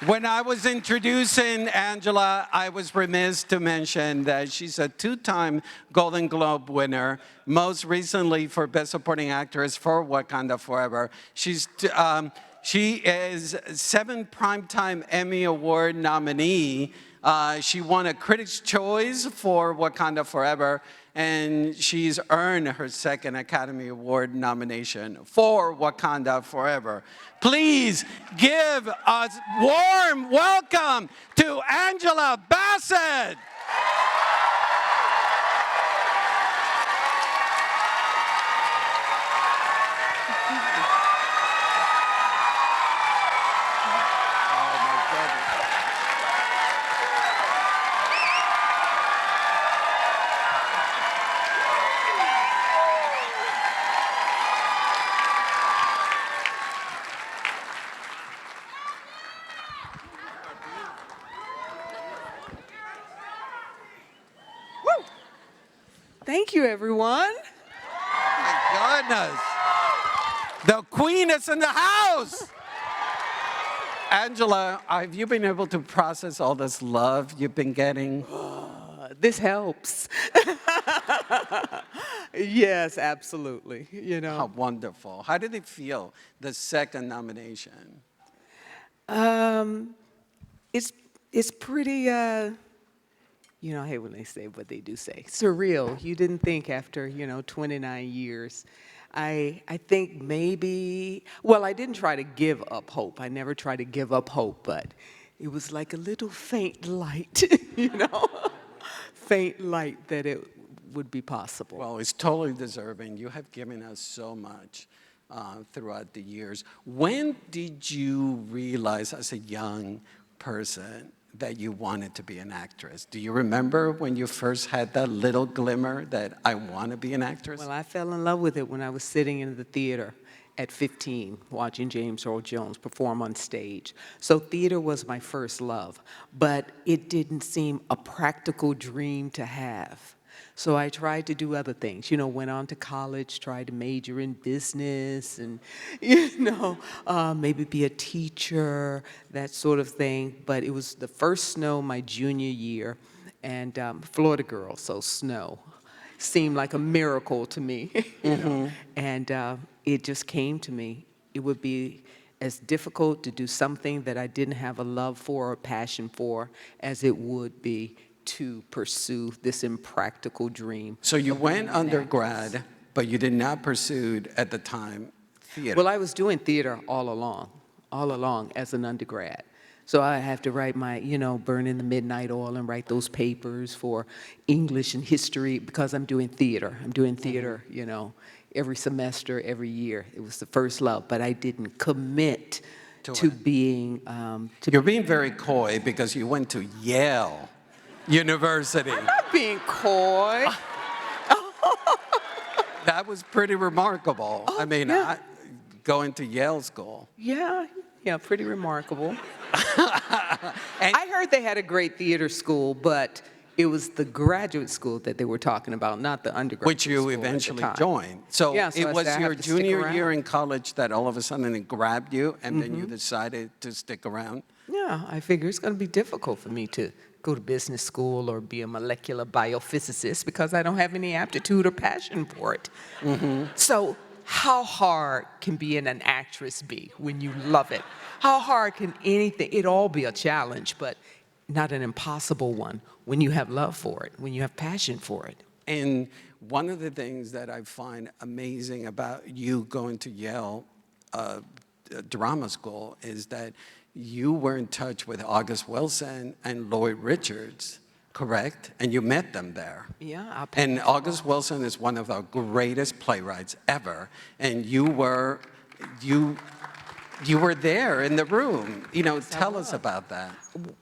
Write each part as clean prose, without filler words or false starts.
When I was introducing Angela, I was remiss to mention that she's a two-time Golden Globe winner, most recently for Best Supporting Actress for Wakanda Forever. She is 7 Primetime Emmy Award nominee. She won a Critics' Choice for Wakanda Forever, and she's earned her 2nd Academy Award nomination for Wakanda Forever. Please give a warm welcome to Angela Bassett. Thank you, everyone. My goodness. The queen is in the house. Angela, have you been able to process all this love you've been getting? This helps. Yes, absolutely. You know. How wonderful. How did it feel, the 2nd nomination? It's pretty, you know, I hate when they say what they do say. Surreal. You didn't think after, 29 years. I think maybe, well, I didn't try to give up hope. I never tried to give up hope, but it was like a little faint light, faint light that it would be possible. Well, it's totally deserving. You have given us so much throughout the years. When did you realize as a young person that you wanted to be an actress? Do you remember when you first had that little glimmer that I want to be an actress? Well, I fell in love with it when I was sitting in the theater at 15, watching James Earl Jones perform on stage. So theater was my first love, but it didn't seem a practical dream to have. So I tried to do other things, went on to college, tried to major in business and, maybe be a teacher, that sort of thing. But it was the first snow my junior year, and Florida girl, so snow seemed like a miracle to me, And it just came to me. It would be as difficult to do something that I didn't have a love for or passion for as it would be to pursue this impractical dream. So you went undergrad, but you did not pursue at the time theater. Well, I was doing theater all along as an undergrad. So I have to write my, burn in the midnight oil and write those papers for English and history because I'm doing theater. I'm doing theater, every semester, every year. It was the first love, but I didn't commit to being. You're being very coy because you went to Yale University. I'm not being coy. That was pretty remarkable. Oh, yeah. Going to Yale School. Yeah, pretty remarkable. I heard they had a great theater school, but it was the graduate school that they were talking about, not the undergraduate Which you school eventually joined. So, yeah, so it I was said, your junior year in college that all of a sudden it grabbed you, and then you decided to stick around? Yeah, I figure it's going to be difficult for me to go to business school or be a molecular biophysicist because I don't have any aptitude or passion for it. So how hard can being an actress be when you love it? How hard can anything, it all be a challenge, but not an impossible one when you have love for it, when you have passion for it. And one of the things that I find amazing about you going to Yale drama school is that you were in touch with August Wilson and Lloyd Richards, correct? And you met them there. Yeah. And August Wilson is one of our greatest playwrights ever. And you were there in the room. Tell us about that.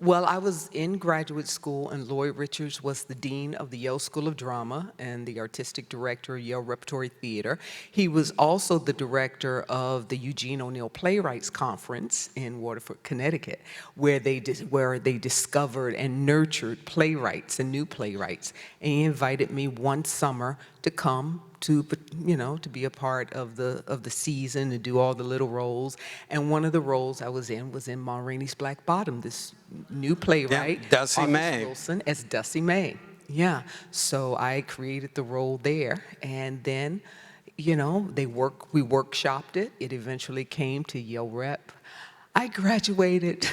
Well, I was in graduate school, and Lloyd Richards was the dean of the Yale School of Drama and the artistic director of Yale Repertory Theater. He was also the director of the Eugene O'Neill Playwrights Conference in Waterford, Connecticut, where they discovered and nurtured playwrights and new playwrights. And he invited me one summer to come to, to be a part of the season and do all the little roles. And one of the roles I was in Ma Rainey's Black Bottom, this new playwright, Dusty August May. Wilson, as Dusty May. Yeah, so I created the role there, and then, we workshopped it. It eventually came to Yale Rep. I graduated,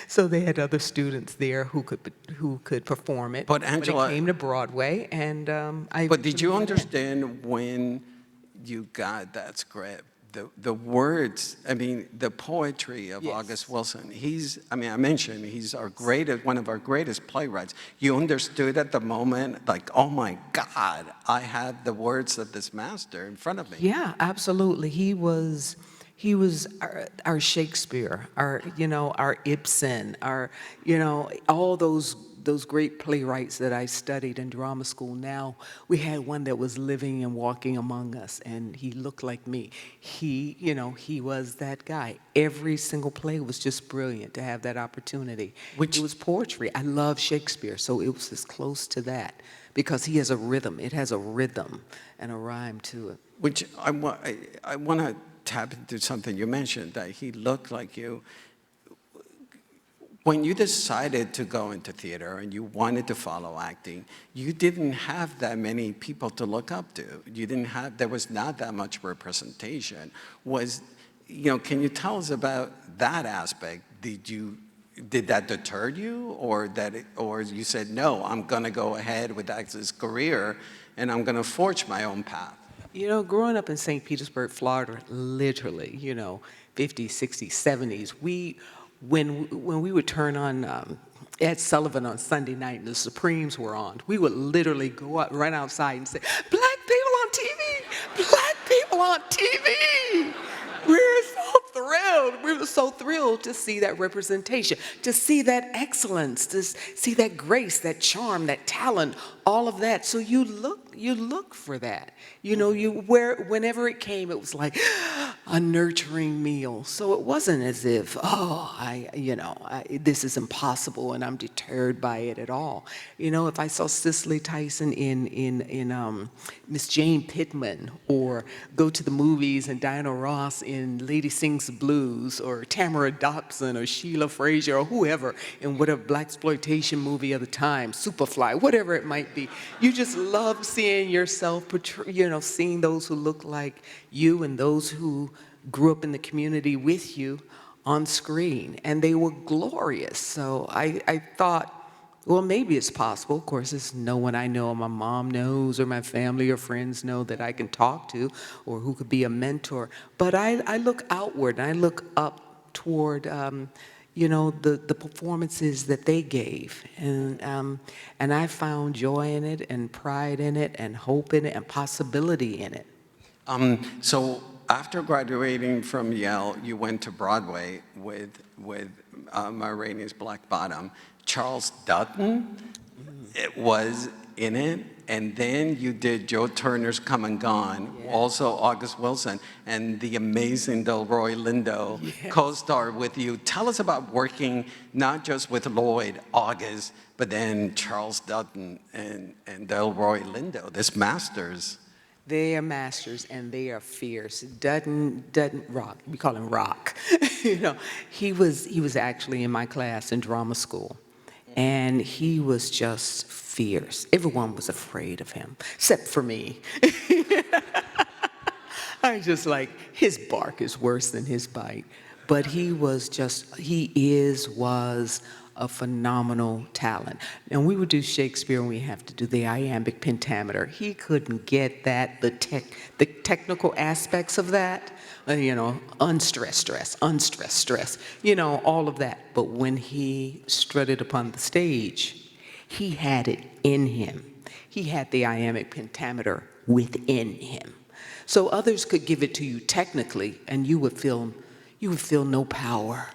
so they had other students there who could perform it. But Angela, it came to Broadway, and I. but did you went in. understand when you got that script? The words, I mean, the poetry of Yes. August Wilson. I mentioned he's one of our greatest playwrights. You understood at the moment, like, oh my God, I have the words of this master in front of me. Yeah, absolutely. He was our Shakespeare, our Ibsen, all those great playwrights that I studied in drama school. Now we had one that was living and walking among us, and he looked like me. He was that guy. Every single play was just brilliant to have that opportunity. It was poetry. I love Shakespeare, so it was as close to that because he has a rhythm. It has a rhythm and a rhyme to it. Which I want to tap into something you mentioned, that he looked like you. When you decided to go into theater and you wanted to follow acting, you didn't have that many people to look up to. There was not that much representation. Can you tell us about that aspect? Did that deter you, or you said, no, I'm gonna go ahead with this career and I'm gonna forge my own path? Growing up in St. Petersburg, Florida, literally, 50s, 60s, 70s, when we would turn on Ed Sullivan on Sunday night and the Supremes were on, we would literally go out, run outside and say, "Black people on TV! Black people on TV!" We're so thrilled. We were so thrilled to see that representation, to see that excellence, to see that grace, that charm, that talent, all of that. So you look for that. Whenever it came, it was like a nurturing meal. So it wasn't as if, this is impossible and I'm deterred by it at all. If I saw Cicely Tyson in Miss Jane Pittman, or go to the movies and Diana Ross in Lady Sings the Blues, or Tamara Dobson or Sheila Frazier or whoever in whatever blaxploitation movie of the time, Superfly, whatever it might be, you just love seeing yourself, seeing those who look like you and those who grew up in the community with you on screen, and they were glorious. So I thought, well, maybe it's possible. Of course, there's no one I know, my mom knows, or my family or friends know that I can talk to, or who could be a mentor. But I look outward, and I look up toward, the performances that they gave. And I found joy in it, and pride in it, and hope in it, and possibility in it. So after graduating from Yale, you went to Broadway with Ma Rainey's Black Bottom. Charles Dutton was in it, and then you did Joe Turner's Come and Gone, also August Wilson, and the amazing Delroy Lindo co-star with you. Tell us about working not just with Lloyd August, but then Charles Dutton and Delroy Lindo, this masters. They are masters, and they are fierce. Dutton Rock, we call him Rock. He was actually in my class in drama school. And he was just fierce. Everyone was afraid of him, except for me. I just like, his bark is worse than his bite. But he was a phenomenal talent. And we would do Shakespeare, and we have to do the iambic pentameter. He couldn't get that, the technical aspects of that. Unstressed stress, unstressed stress, all of that. But when he strutted upon the stage, he had it in him. He had the iambic pentameter within him. So others could give it to you technically, and you would feel no power.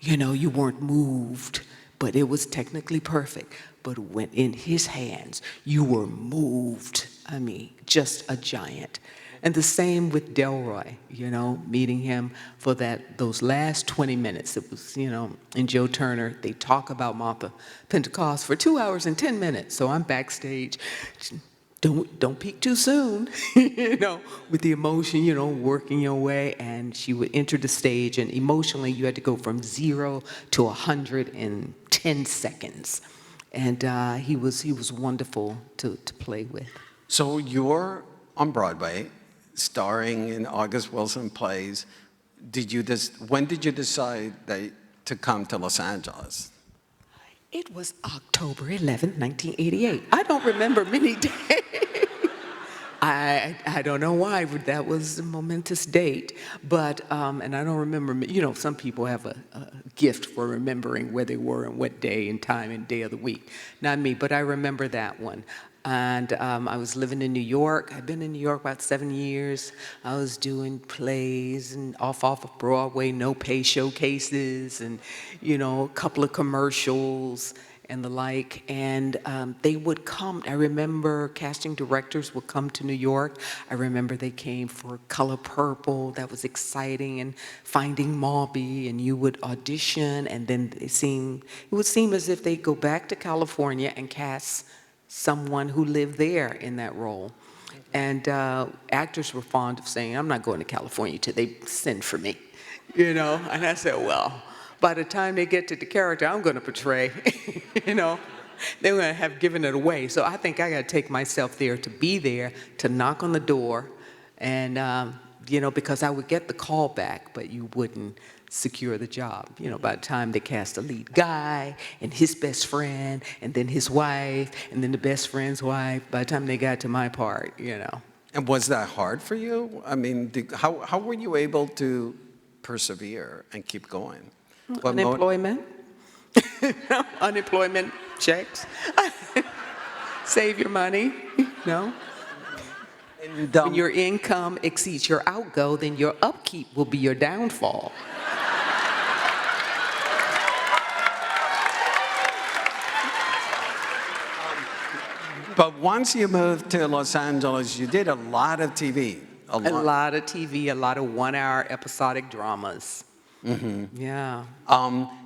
You weren't moved, but it was technically perfect. But when in his hands, you were moved. Just a giant. And the same with Delroy, meeting him for those last 20 minutes. It was, in Joe Turner, they talk about Martha Pentecost for 2 hours and 10 minutes. So I'm backstage, don't peak too soon, you know, with the emotion, you know, working your way. And she would enter the stage, and emotionally, you had to go from 0 to 100 in 10 seconds. And he was wonderful to play with. So you're on Broadway, starring in August Wilson plays. When did you decide to come to Los Angeles? It was October 11th, 1988. I don't remember many days. I don't know why, but that was a momentous date. But, and I don't remember, you know, some people have a gift for remembering where they were and what day and time and day of the week. Not me, but I remember that one. And I was living in New York. I'd been in New York about 7 years. I was doing plays and off of Broadway, no-pay showcases, and, you know, a couple of commercials and the like. And they would come. I remember casting directors would come to New York. I remember they came for Color Purple. That was exciting. And Finding Maubie. And you would audition, and then it would seem as if they'd go back to California and cast someone who lived there in that role. And actors were fond of saying, I'm not going to California till they send for me, you know? And I said, well, by the time they get to the character I'm going to portray, you know, they're going to have given it away. So I think I got to take myself there, to be there, to knock on the door, and, you know, because I would get the call back, but you wouldn't secure the job. You know, by the time they cast the lead guy and his best friend and then his wife and then the best friend's wife, by the time they got to my part, you know. And was that hard for you? I mean, how were you able to persevere and keep going? Unemployment. Unemployment checks. Save your money, you know. And, when your income exceeds your outgo, then your upkeep will be your downfall. But once you moved to Los Angeles, you did a lot of TV. A lot of TV, a lot of one-hour episodic dramas. Mm-hmm. Yeah.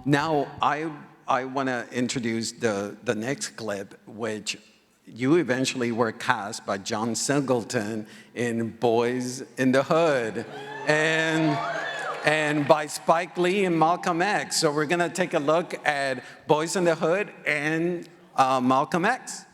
Now, I want to introduce the next clip, which you eventually were cast by John Singleton in Boys in the Hood, and by Spike Lee in Malcolm X. So we're going to take a look at Boys in the Hood and Malcolm X.